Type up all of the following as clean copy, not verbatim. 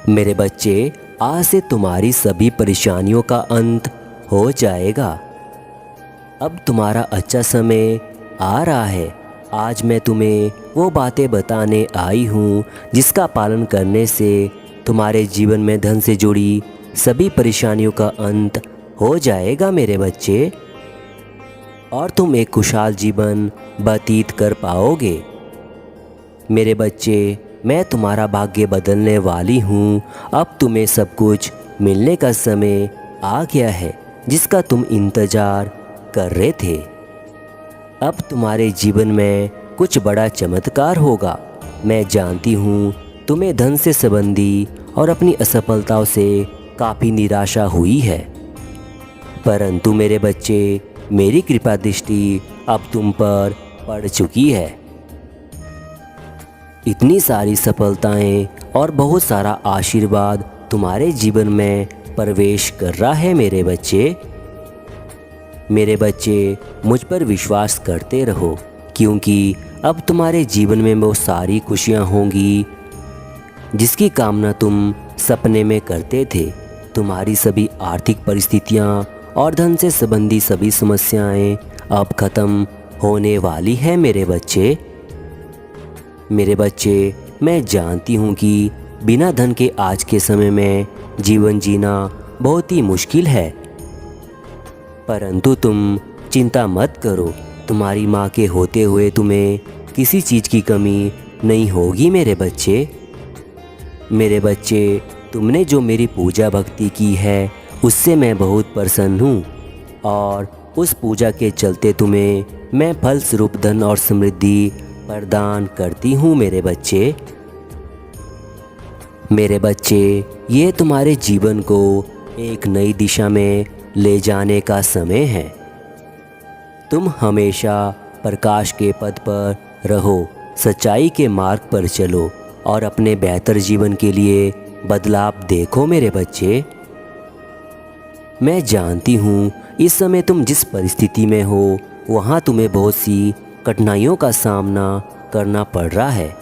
मेरे बच्चे, आज से तुम्हारी सभी परेशानियों का अंत हो जाएगा। अब तुम्हारा अच्छा समय आ रहा है। आज मैं तुम्हें वो बातें बताने आई हूँ जिसका पालन करने से तुम्हारे जीवन में धन से जुड़ी सभी परेशानियों का अंत हो जाएगा मेरे बच्चे, और तुम एक खुशहाल जीवन व्यतीत कर पाओगे। मेरे बच्चे, मैं तुम्हारा भाग्य बदलने वाली हूँ। अब तुम्हें सब कुछ मिलने का समय आ गया है जिसका तुम इंतज़ार कर रहे थे। अब तुम्हारे जीवन में कुछ बड़ा चमत्कार होगा। मैं जानती हूँ तुम्हें धन से संबंधी और अपनी असफलताओं से काफ़ी निराशा हुई है, परंतु मेरे बच्चे, मेरी कृपा दृष्टि अब तुम पर पड़ चुकी है। इतनी सारी सफलताएं और बहुत सारा आशीर्वाद तुम्हारे जीवन में प्रवेश कर रहा है मेरे बच्चे। मेरे बच्चे, मुझ पर विश्वास करते रहो, क्योंकि अब तुम्हारे जीवन में वो सारी खुशियां होंगी जिसकी कामना तुम सपने में करते थे। तुम्हारी सभी आर्थिक परिस्थितियां और धन से संबंधी सभी समस्याएं अब खत्म होने वाली है मेरे बच्चे। मेरे बच्चे, मैं जानती हूँ कि बिना धन के आज के समय में जीवन जीना बहुत ही मुश्किल है, परंतु तुम चिंता मत करो। तुम्हारी माँ के होते हुए तुम्हें किसी चीज़ की कमी नहीं होगी मेरे बच्चे। मेरे बच्चे, तुमने जो मेरी पूजा भक्ति की है उससे मैं बहुत प्रसन्न हूँ, और उस पूजा के चलते तुम्हें मैं फल स्वरूप धन और समृद्धि प्रदान करती हूँ मेरे बच्चे। मेरे बच्चे, ये तुम्हारे जीवन को एक नई दिशा में ले जाने का समय है। तुम हमेशा प्रकाश के पथ पर रहो, सच्चाई के मार्ग पर चलो और अपने बेहतर जीवन के लिए बदलाव देखो मेरे बच्चे। मैं जानती हूँ इस समय तुम जिस परिस्थिति में हो वहाँ तुम्हें बहुत सी कठिनाइयों का सामना करना पड़ रहा है।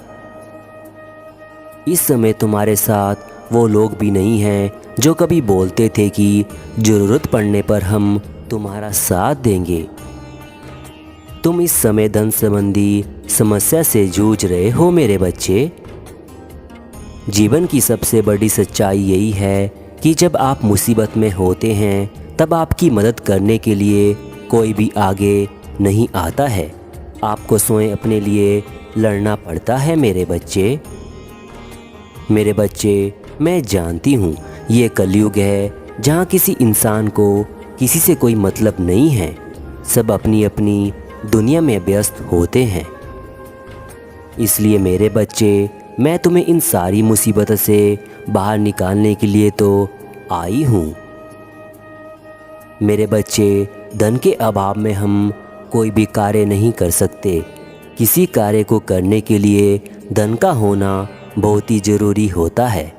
इस समय तुम्हारे साथ वो लोग भी नहीं हैं जो कभी बोलते थे कि ज़रूरत पड़ने पर हम तुम्हारा साथ देंगे। तुम इस समय धन संबंधी समस्या से जूझ रहे हो मेरे बच्चे। जीवन की सबसे बड़ी सच्चाई यही है कि जब आप मुसीबत में होते हैं तब आपकी मदद करने के लिए कोई भी आगे नहीं आता है। आपको स्वयं अपने लिए लड़ना पड़ता है मेरे बच्चे। मेरे बच्चे, मैं जानती हूँ ये कलयुग है जहाँ किसी इंसान को किसी से कोई मतलब नहीं है। सब अपनी अपनी दुनिया में व्यस्त होते हैं। इसलिए मेरे बच्चे, मैं तुम्हें इन सारी मुसीबतों से बाहर निकालने के लिए तो आई हूँ। मेरे बच्चे, धन के अभाव में हम कोई भी कार्य नहीं कर सकते। किसी कार्य को करने के लिए धन का होना बहुत ही ज़रूरी होता है,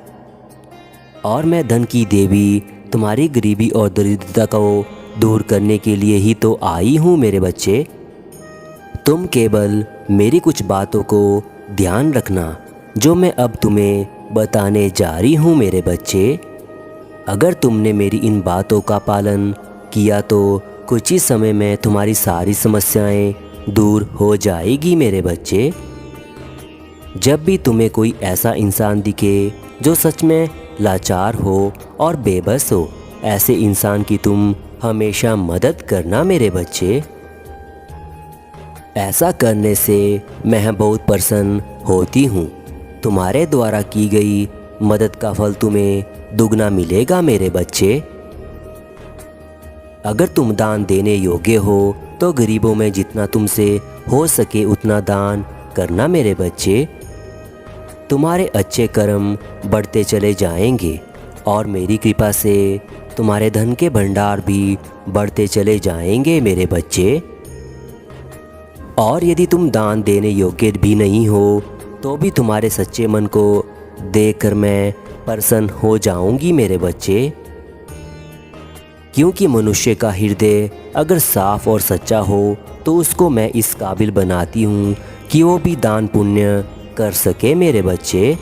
और मैं धन की देवी तुम्हारी गरीबी और दरिद्रता को दूर करने के लिए ही तो आई हूँ मेरे बच्चे। तुम केवल मेरी कुछ बातों को ध्यान रखना जो मैं अब तुम्हें बताने जा रही हूँ मेरे बच्चे। अगर तुमने मेरी इन बातों का पालन किया तो कुछ ही समय में तुम्हारी सारी समस्याएं दूर हो जाएगी मेरे बच्चे। जब भी तुम्हें कोई ऐसा इंसान दिखे जो सच में लाचार हो और बेबस हो, ऐसे इंसान की तुम हमेशा मदद करना मेरे बच्चे। ऐसा करने से मैं बहुत प्रसन्न होती हूँ। तुम्हारे द्वारा की गई मदद का फल तुम्हें दुगना मिलेगा मेरे बच्चे। अगर तुम दान देने योग्य हो तो गरीबों में जितना तुमसे हो सके उतना दान करना मेरे बच्चे। तुम्हारे अच्छे कर्म बढ़ते चले जाएंगे और मेरी कृपा से तुम्हारे धन के भंडार भी बढ़ते चले जाएंगे मेरे बच्चे। और यदि तुम दान देने योग्य भी नहीं हो तो भी तुम्हारे सच्चे मन को देखकर मैं प्रसन्न हो जाऊंगी मेरे बच्चे, क्योंकि मनुष्य का हृदय अगर साफ और सच्चा हो तो उसको मैं इस काबिल बनाती हूँ कि वो भी दान पुण्य कर सके मेरे बच्चे।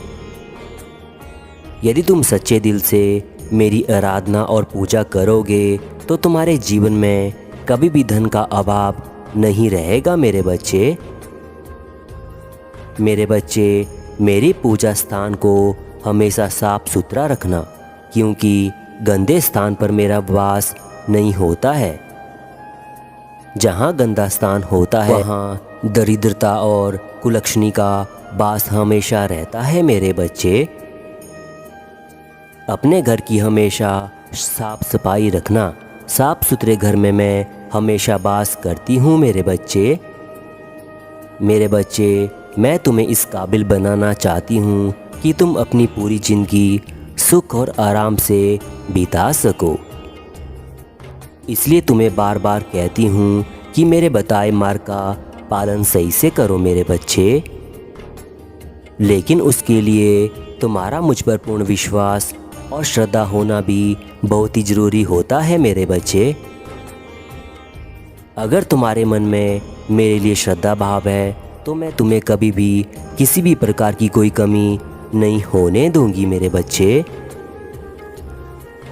यदि तुम सच्चे दिल से मेरी आराधना और पूजा करोगे तो तुम्हारे जीवन में कभी भी धन का अभाव नहीं रहेगा मेरे बच्चे। मेरे बच्चे, मेरी पूजा स्थान को हमेशा साफ सुथरा रखना, क्योंकि गंदे स्थान पर मेरा वास नहीं होता है। जहाँ गंदा स्थान होता है वहाँ दरिद्रता और कुलक्षणी का वास हमेशा रहता है मेरे बच्चे। अपने घर की हमेशा साफ सफाई रखना। साफ सुथरे घर में मैं हमेशा वास करती हूँ मेरे बच्चे। मेरे बच्चे, मैं तुम्हें इस काबिल बनाना चाहती हूँ कि तुम अपनी पूरी ज़िंदगी सुख और आराम से बिता सको। इसलिए तुम्हें बार बार कहती हूँ कि मेरे बताए मार्ग का पालन सही से करो मेरे बच्चे। लेकिन उसके लिए तुम्हारा मुझ पर पूर्ण विश्वास और श्रद्धा होना भी बहुत ही ज़रूरी होता है मेरे बच्चे। अगर तुम्हारे मन में मेरे लिए श्रद्धा भाव है तो मैं तुम्हें कभी भी किसी भी प्रकार की कोई कमी नहीं होने दूंगी मेरे बच्चे।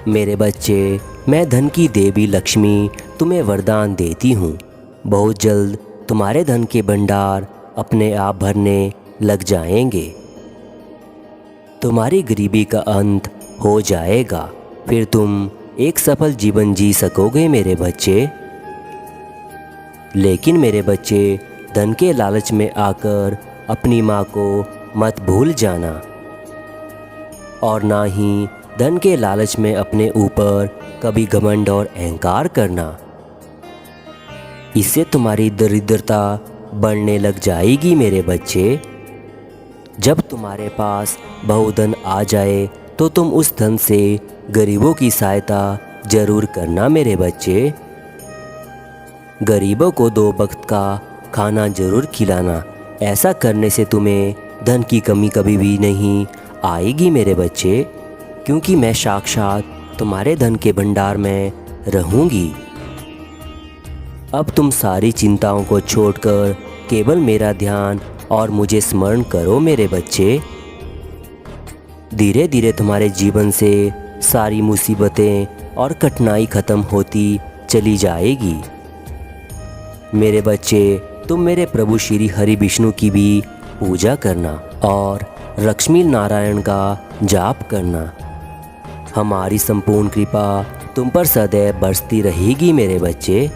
मेरे बच्चे, मैं धन की देवी लक्ष्मी तुम्हें वरदान देती हूँ। बहुत जल्द तुम्हारे धन के भंडार अपने आप भरने लग जाएंगे। तुम्हारी गरीबी का अंत हो जाएगा। फिर तुम एक सफल जीवन जी सकोगे मेरे बच्चे। लेकिन मेरे बच्चे, धन के लालच में आकर अपनी माँ को मत भूल जाना, और ना ही धन के लालच में अपने ऊपर कभी घमंड और अहंकार करना। इससे तुम्हारी दरिद्रता बढ़ने लग जाएगी मेरे बच्चे। जब तुम्हारे पास बहुधन आ जाए तो तुम उस धन से गरीबों की सहायता जरूर करना मेरे बच्चे। गरीबों को 2 वक्त का खाना जरूर खिलाना। ऐसा करने से तुम्हें धन की कमी कभी भी नहीं आएगी मेरे बच्चे, क्योंकि मैं साक्षात तुम्हारे धन के भंडार में रहूंगी। अब तुम सारी चिंताओं को छोड़कर केवल मेरा ध्यान और मुझे स्मरण करो मेरे बच्चे। धीरे धीरे तुम्हारे जीवन से सारी मुसीबतें और कठिनाई खत्म होती चली जाएगी। मेरे बच्चे, तुम मेरे प्रभु श्री हरि विष्णु की भी पूजा करना और लक्ष्मी नारायण का जाप करना। हमारी संपूर्ण कृपा तुम पर सदैव बरसती रहेगी मेरे बच्चे।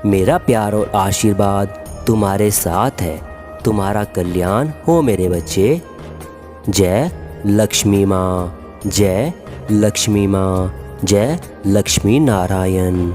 मेरा प्यार और आशीर्वाद तुम्हारे साथ है। तुम्हारा कल्याण हो मेरे बच्चे। जय लक्ष्मी माँ, जय लक्ष्मी माँ, जय लक्ष्मी नारायण।